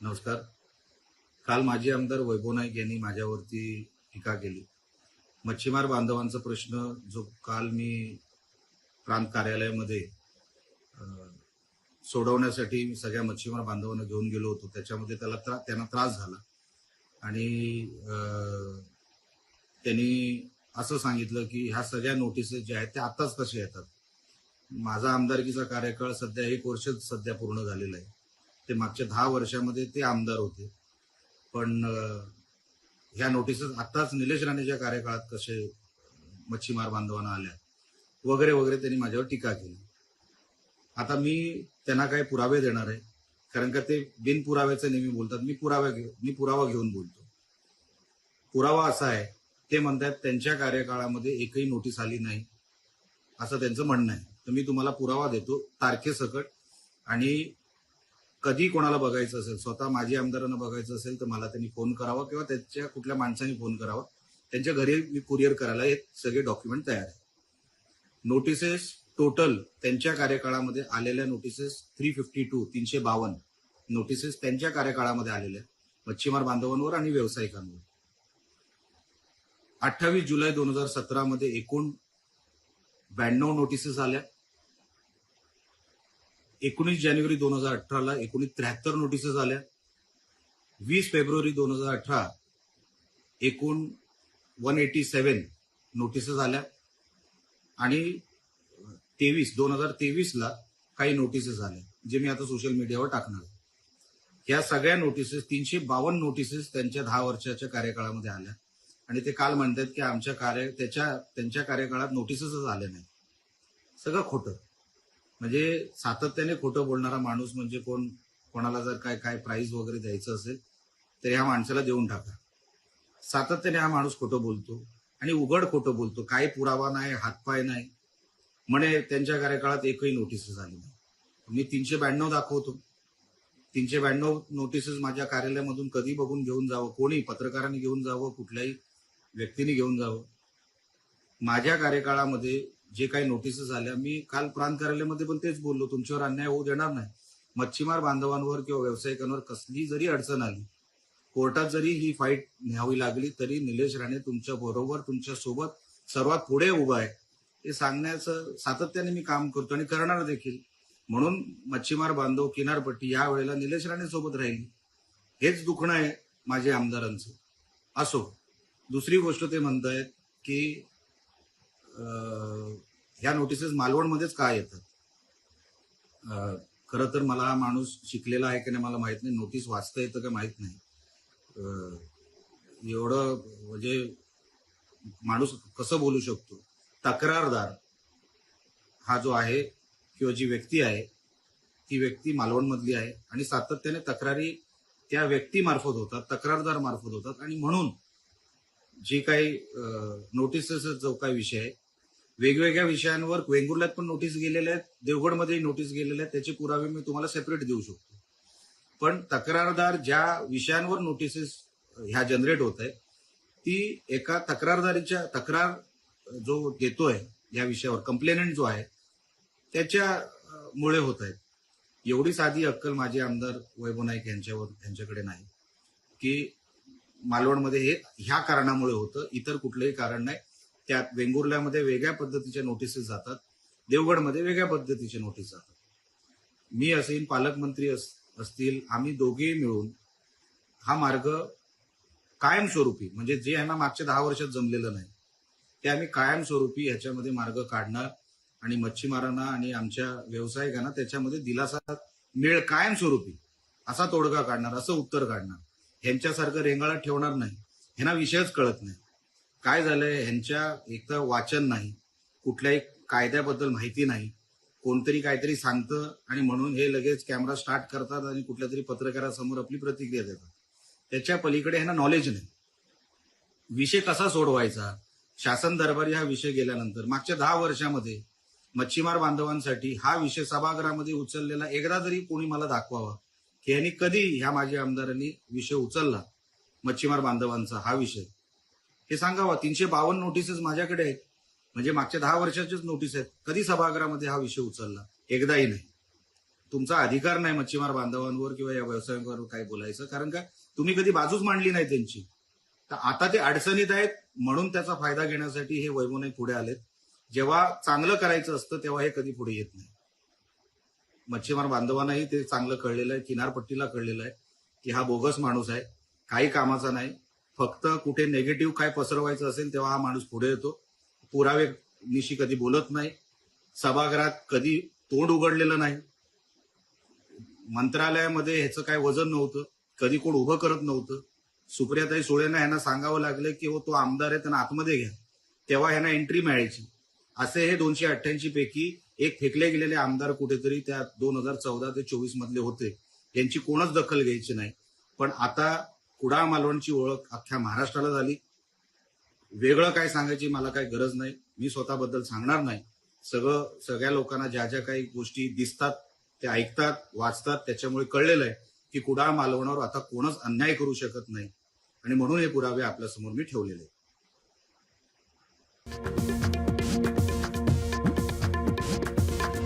नमस्कार. काल माजी आमदार वैभव नाईक यांनी माझ्यावरती टीका केली. मच्छीमार बांधवांचा प्रश्न जो काल मी प्रांत कार्यालयामध्ये अ, सोडवण्यासाठी मी सगळ्या मच्छीमार बांधवांना घेऊन गेलो होतो, त्याच्यामध्ये त्यांना त्रास झाला आणि त्यांनी असं सांगितलं की ह्या सगळ्या नोटिसेस ज्या आहेत त्या आताच कशा येतात. माझा आमदारकीचा कार्यकाळ सध्या 1 वर्ष सध्या पूर्ण झालेला आहे. ते मागच्या 10 वर्षामध्ये ते आमदार होते, पण ह्या नोटिसेस आताच निलेश राणेच्या कार्यकाळात कसे मच्छीमार बांधवांना आल्या वगैरे वगैरे त्यांनी माझ्यावर टीका केली. आता मी त्यांना काही पुरावे देणार आहे, कारण का ते बिनपुराव्याचे नेहमी बोलतात. मी पुरावा घेऊन बोलतो. पुरावा असा आहे, ते म्हणतात त्यांच्या कार्यकाळामध्ये एकही नोटीस आली नाही असं त्यांचं म्हणणं आहे. तर मी तुम्हाला पुरावा देतो तारखेसकट, आणि कधी कोणाला बघायचं असेल, स्वतः माझी आमदारांना बघायचं असेल तर मला त्यांनी फोन करावा किंवा त्याच्या कुठल्या माणसाने फोन करावा. त्यांच्या घरी मी कुरिअर करायला हे सगळे डॉक्युमेंट तयार आहे. नोटिसेस टोटल त्यांच्या कार्यकाळामध्ये आलेल्या नोटिसेस 352 नोटिसेस त्यांच्या कार्यकाळामध्ये आलेल्या मच्छीमार बांधवांवर आणि व्यावसायिकांवर. 28 जुलै 2017 मध्ये एकूण 92 नोटिसेस आल्या. 19 जानेवारी 2018 एकूण 73 नोटिसेस आल्या. 20 फेब्रुवारी 2018 एकूण 187 नोटिसेस आल्या आणि 2023 काही नोटिसेस आल्या, जे मी आता सोशल मीडियावर टाकणार. या सगळ्या नोटिसेस 352 नोटिसेस त्यांच्या 10 वर्षाच्या कार्यकाळामध्ये आल्या आणि ते काल म्हणतात की त्यांच्या कार्यकाळात नोटिसेसच आल्या नाही. सगळं खोटं. म्हणजे सातत्याने खोटं बोलणारा माणूस म्हणजे कोण. कोणाला जर काय प्राइज वगैरे द्यायचं असेल तर ह्या माणसाला देऊन टाका. सातत्याने हा माणूस खोटं बोलतो आणि उघड खोटं बोलतो. काही पुरावा नाही, हातपाय नाही, म्हणे त्यांच्या कार्यकाळात एकही नोटिसेस आली नाही. मी 392 दाखवतो. 392 नोटिसेस माझ्या कार्यालयामधून कधी बघून घेऊन जावं, कोणी पत्रकारांनी घेऊन जावं, कुठल्याही व्यक्तीने घेऊन जावं. माझ्या कार्यकाळामध्ये जे काही नोटिसेस आल्या, मी काल प्रांत कार्यालयामध्ये पण तेच बोललो, तुमच्यावर अन्याय होऊ देणार नाही. मच्छीमार बांधवांवर किंवा व्यावसायिकांवर कसली जरी अडचण आली, कोर्टात जरी ही फाईट न्यावी लागली, तरी निलेश राणे तुमच्या बरोबर, तुमच्या सोबत सर्वात पुढे उभा आहे हे सांगण्याचं सातत्याने मी काम करतो आणि करणार देखील. म्हणून मच्छीमार बांधव, किनारपट्टी या वेळेला निलेश राणे सोबत राहील. हेच दुखणं आहे माझ्या आमदारांचं. असो, दुसरी गोष्ट ते म्हणतायत की ह्या नोटिसेस मालवणमध्येच का येतात. खरं तर मला हा माणूस शिकलेला आहे की नाही मला माहित नाही, नोटीस वाचता येतं का माहित नाही. एवढं म्हणजे माणूस कसं बोलू शकतो. तक्रारदार हा जो आहे किंवा जी व्यक्ती आहे ती व्यक्ती मालवणमधली आहे आणि सातत्याने तक्रारी त्या व्यक्तीमार्फत होतात, तक्रारदार मार्फत होतात. आणि म्हणून जे काही नोटिसेस जो काही विषय आहे, वेगवेगळ्या विषयांवर वेंगुर्ल्यात पण नोटीस गेलेल्या आहेत, देवगडमध्ये नोटीस गेलेल्या आहेत. त्याचे पुरावे मी तुम्हाला सेपरेट देऊ शकतो. पण तक्रारदार ज्या विषयांवर नोटिसेस ह्या जनरेट होत आहे, ती एका तक्रार जो देतोय या विषयावर, कंप्लेनंट जो आहे त्याच्यामुळे होत आहेत. एवढी साधी अक्कल माझे आमदार वैभव नाईक यांच्याकडे नाही की मालवणमध्ये हे ह्या कारणामुळे होतं, इतर कुठलंही कारण नाही. त्यात वेंगुर्ल्यामध्ये वेगळ्या पद्धतीच्या नोटिसेस जातात, देवगडमध्ये वेगळ्या पद्धतीचे नोटीस जातात. मी असेल, पालकमंत्री असतील, आम्ही दोघेही मिळून हा मार्ग कायमस्वरूपी, म्हणजे जे यांना मागच्या 10 वर्षात जमलेलं नाही ते आम्ही कायमस्वरूपी ह्याच्यामध्ये मार्ग काढणार आणि मच्छीमारांना आणि आमच्या व्यावसायिकांना त्याच्यामध्ये दिलासा मिळेल. कायमस्वरूपी असा तोडगा काढणार, असं उत्तर काढणार. ह्यांच्यासारखं रेंगाळत ठेवणार नाही. ह्यांना विषयच कळत नाही. काय झालंय, ह्यांच्या एक तर वाचन नाही, कुठल्याही कायद्याबद्दल माहिती नाही. कोणतरी काहीतरी सांगतं आणि म्हणून हे लगेच कॅमेरा स्टार्ट करतात आणि कुठल्या तरी पत्रकारासमोर आपली प्रतिक्रिया देतात. त्याच्या पलीकडे ह्यांना नॉलेज नाही. विषय कसा सोडवायचा, शासन दरबारी हा विषय गेल्यानंतर मागच्या 10 वर्षामध्ये मच्छीमार बांधवांसाठी हा विषय सभागृहामध्ये उचललेला एकदा तरी कोणी मला दाखवावा की यांनी कधी ह्या माझ्या आमदारांनी विषय उचलला मच्छीमार बांधवांचा हा विषय, हे सांगावा. 352 नोटिसेस माझ्याकडे आहेत, म्हणजे मागच्या 10 वर्षाच्याच नोटीस आहेत. कधी सभागृहामध्ये हा विषय उचलला? एकदाही नाही. तुमचा अधिकार नाही मच्छीमार बांधवांवर किंवा या व्यवसायांवर काय बोलायचं, कारण का तुम्ही कधी बाजूच मांडली नाही त्यांची. तर आता ते अडचणीत आहेत म्हणून त्याचा फायदा घेण्यासाठी हे वैभव नाईक पुढे आलेत. जेव्हा चांगलं करायचं असतं तेव्हा हे कधी पुढे येत नाही. मच्छीमार बांधवांनाही ते चांगलं कळलेलं आहे, किनारपट्टीला कळलेलं आहे की हा बोगस माणूस आहे, काही कामाचा नाही. फक्त कुठे नेगेटिव्ह काय पसरवायचं असेल तेव्हा हा माणूस पुढे येतो. पुरावे निशी कधी बोलत नाही, सभागृहात कधी तोंड उघडलेलं नाही. मंत्रालयामध्ये ह्याचं काय वजन नव्हतं, कधी कोण उभं करत नव्हतं. सुप्रियाताई सुळेंना ह्यांना सांगावं लागलं की हो तो आमदार आहे त्यांना आतमध्ये घ्या, तेव्हा ह्यांना एंट्री मिळायची. असे हे 288 पैकी एक फेकले गेलेले आमदार कुठेतरी त्या 2014 ते 24 मधले होते, यांची कोणच दखल घ्यायची नाही. पण आता कुडाळ मालवणची ओळख अख्ख्या महाराष्ट्राला झाली. वेगळं काय सांगायची मला काही गरज नाही, मी स्वतःबद्दल सांगणार नाही. सगळ्या लोकांना ज्या ज्या काही गोष्टी दिसतात ते ऐकतात, वाचतात, त्याच्यामुळे कळलेलं आहे की कुडाळ मालवणावर आता कोणच अन्याय करू शकत नाही. आणि म्हणून हे पुरावे आपल्यासमोर मी ठेवलेले आहेत.